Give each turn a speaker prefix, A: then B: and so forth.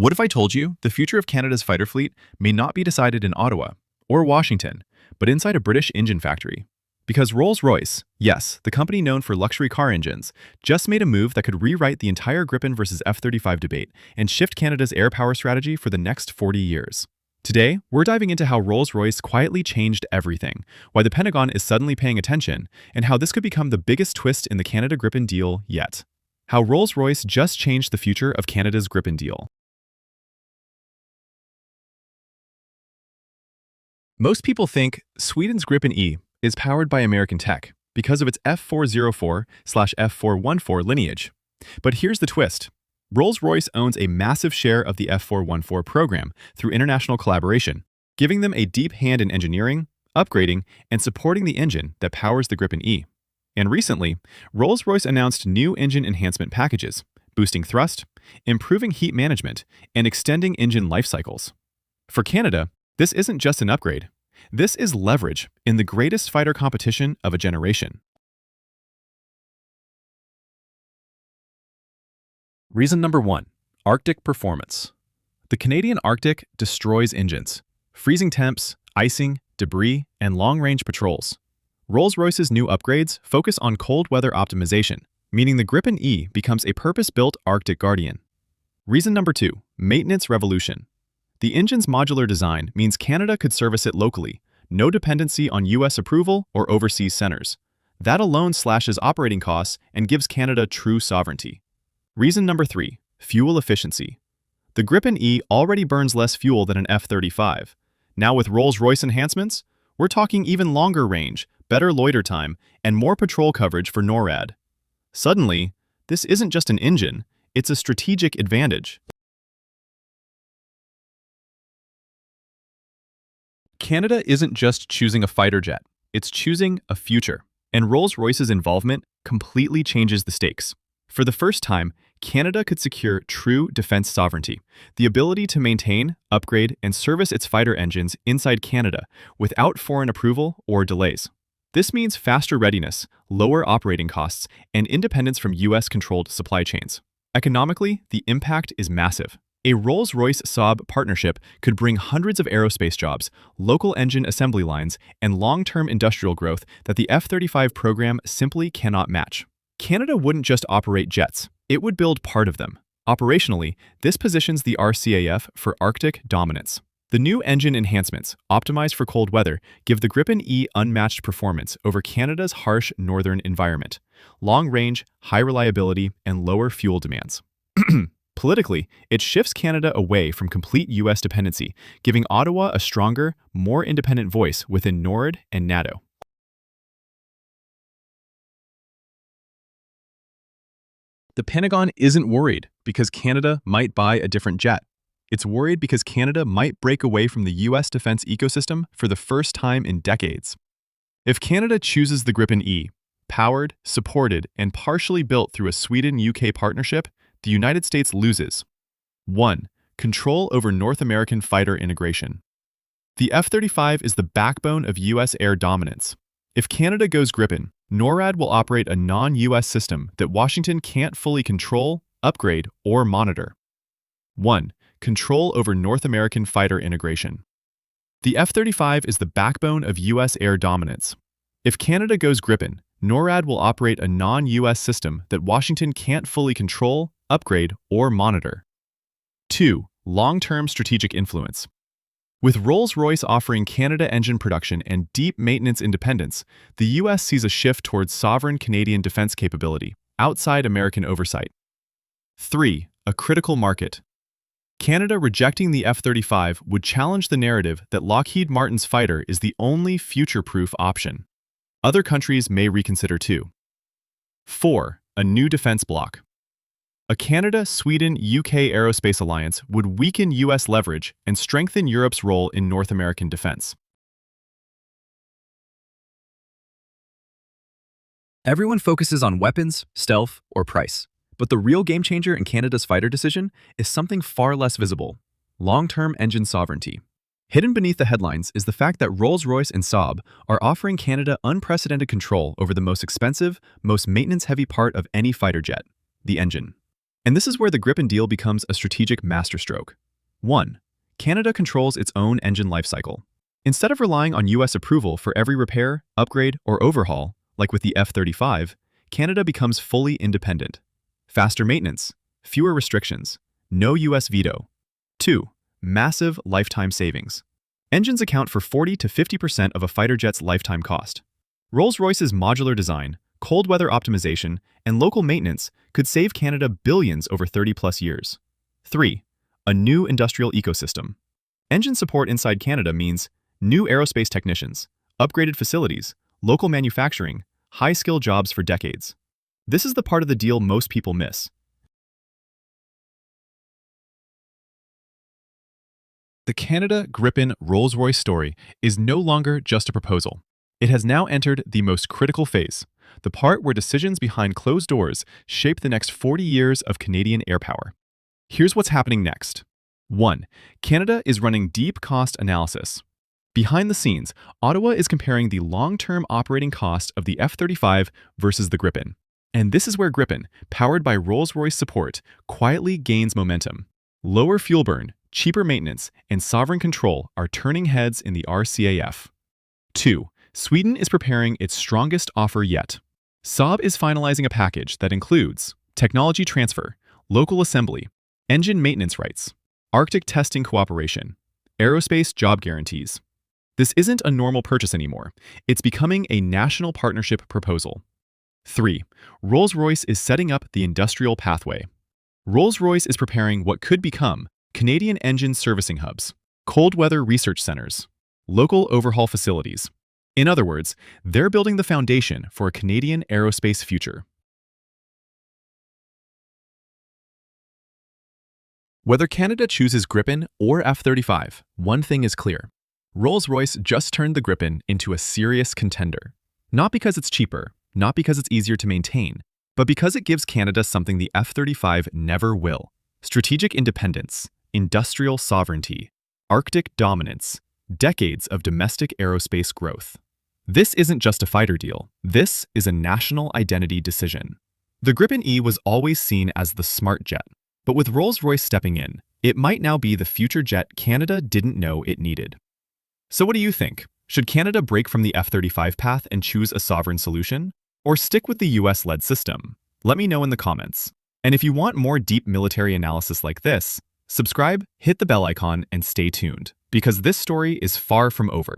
A: What if I told you the future of Canada's fighter fleet may not be decided in Ottawa or Washington, but inside a British engine factory? Because Rolls-Royce, yes, the company known for luxury car engines, just made a move that could rewrite the entire Gripen versus F-35 debate and shift Canada's air power strategy for the next 40 years. Today, we're diving into how Rolls-Royce quietly changed everything, why the Pentagon is suddenly paying attention, and how this could become the biggest twist in the Canada Gripen deal yet. How Rolls-Royce just changed the future of Canada's Gripen deal. Most people think Sweden's Gripen E is powered by American tech because of its F404/F414 lineage. But here's the twist. Rolls-Royce owns a massive share of the F414 program through international collaboration, giving them a deep hand in engineering, upgrading, and supporting the engine that powers the Gripen E. And recently, Rolls-Royce announced new engine enhancement packages, boosting thrust, improving heat management, and extending engine life cycles. For Canada, this isn't just an upgrade. This is leverage in the greatest fighter competition of a generation. Reason number 1. Arctic performance. The Canadian Arctic destroys engines. Freezing temps, icing, debris, and long-range patrols. Rolls-Royce's new upgrades focus on cold weather optimization, meaning the Gripen E becomes a purpose-built Arctic Guardian. Reason number 2. Maintenance revolution. The engine's modular design means Canada could service it locally, no dependency on US approval or overseas centers. That alone slashes operating costs and gives Canada true sovereignty. Reason number 3. Fuel efficiency. The Gripen E already burns less fuel than an F-35. Now with Rolls-Royce enhancements, we're talking even longer range, better loiter time, and more patrol coverage for NORAD. Suddenly, this isn't just an engine, it's a strategic advantage. Canada isn't just choosing a fighter jet, it's choosing a future. And Rolls-Royce's involvement completely changes the stakes. For the first time, Canada could secure true defense sovereignty, the ability to maintain, upgrade, and service its fighter engines inside Canada without foreign approval or delays. This means faster readiness, lower operating costs, and independence from US-controlled supply chains. Economically, the impact is massive. A Rolls-Royce Saab partnership could bring hundreds of aerospace jobs, local engine assembly lines, and long-term industrial growth that the F-35 program simply cannot match. Canada wouldn't just operate jets, it would build part of them. Operationally, this positions the RCAF for Arctic dominance. The new engine enhancements, optimized for cold weather, give the Gripen E unmatched performance over Canada's harsh northern environment, long range, high reliability, and lower fuel demands. Politically, it shifts Canada away from complete US dependency, giving Ottawa a stronger, more independent voice within NORAD and NATO. The Pentagon isn't worried because Canada might buy a different jet. It's worried because Canada might break away from the US defense ecosystem for the first time in decades. If Canada chooses the Gripen E, powered, supported, and partially built through a Sweden-UK partnership, the United States loses. 1. Control over North American fighter integration. The F-35 is the backbone of US air dominance. If Canada goes Gripen, NORAD will operate a non-US system that Washington can't fully control, upgrade, or monitor. 1. Control over North American fighter integration. The F-35 is the backbone of US air dominance. If Canada goes Gripen, NORAD will operate a non-US system that Washington can't fully control, upgrade, or monitor. 2. Long-term strategic influence. With Rolls-Royce offering Canada engine production and deep maintenance independence, the US sees a shift towards sovereign Canadian defense capability, outside American oversight. 3. A critical market. Canada rejecting the F-35 would challenge the narrative that Lockheed Martin's fighter is the only future-proof option. Other countries may reconsider too. 4. A new defense bloc. A Canada-Sweden-UK aerospace alliance would weaken US leverage and strengthen Europe's role in North American defense.
B: Everyone focuses on weapons, stealth, or price. But the real game changer in Canada's fighter decision is something far less visible: long-term engine sovereignty. Hidden beneath the headlines is the fact that Rolls-Royce and Saab are offering Canada unprecedented control over the most expensive, most maintenance-heavy part of any fighter jet: the engine. And this is where the Gripen deal becomes a strategic masterstroke. 1. Canada controls its own engine lifecycle. Instead of relying on US approval for every repair, upgrade, or overhaul, like with the F-35, Canada becomes fully independent. Faster maintenance, fewer restrictions, no US veto. 2. Massive lifetime savings. Engines account for 40 to 50% of a fighter jet's lifetime cost. Rolls-Royce's modular design, cold weather optimization, and local maintenance could save Canada billions over 30-plus years. 3. A new industrial ecosystem. Engine support inside Canada means new aerospace technicians, upgraded facilities, local manufacturing, high-skill jobs for decades. This is the part of the deal most people miss.
A: The Canada Gripen Rolls-Royce story is no longer just a proposal. It has now entered the most critical phase, the part where decisions behind closed doors shape the next 40 years of Canadian airpower. Here's what's happening next. 1. Canada is running deep cost analysis. Behind the scenes, Ottawa is comparing the long-term operating cost of the F-35 versus the Gripen. And this is where Gripen, powered by Rolls-Royce support, quietly gains momentum. Lower fuel burn, cheaper maintenance, and sovereign control are turning heads in the RCAF. 2. Sweden is preparing its strongest offer yet. Saab is finalizing a package that includes technology transfer, local assembly, engine maintenance rights, Arctic testing cooperation, aerospace job guarantees. This isn't a normal purchase anymore. It's becoming a national partnership proposal. 3. Rolls-Royce is setting up the industrial pathway. Rolls-Royce is preparing what could become Canadian engine servicing hubs, cold weather research centers, local overhaul facilities. In other words, they're building the foundation for a Canadian aerospace future. Whether Canada chooses Gripen or F-35, one thing is clear. Rolls-Royce just turned the Gripen into a serious contender. Not because it's cheaper, not because it's easier to maintain, but because it gives Canada something the F-35 never will: strategic independence, industrial sovereignty, Arctic dominance, decades of domestic aerospace growth. This isn't just a fighter deal. This is a national identity decision. The Gripen E was always seen as the smart jet, but with Rolls-Royce stepping in, it might now be the future jet Canada didn't know it needed. So what do you think? Should Canada break from the F-35 path and choose a sovereign solution? Or stick with the US-led system? Let me know in the comments. And if you want more deep military analysis like this, subscribe, hit the bell icon, and stay tuned, because this story is far from over.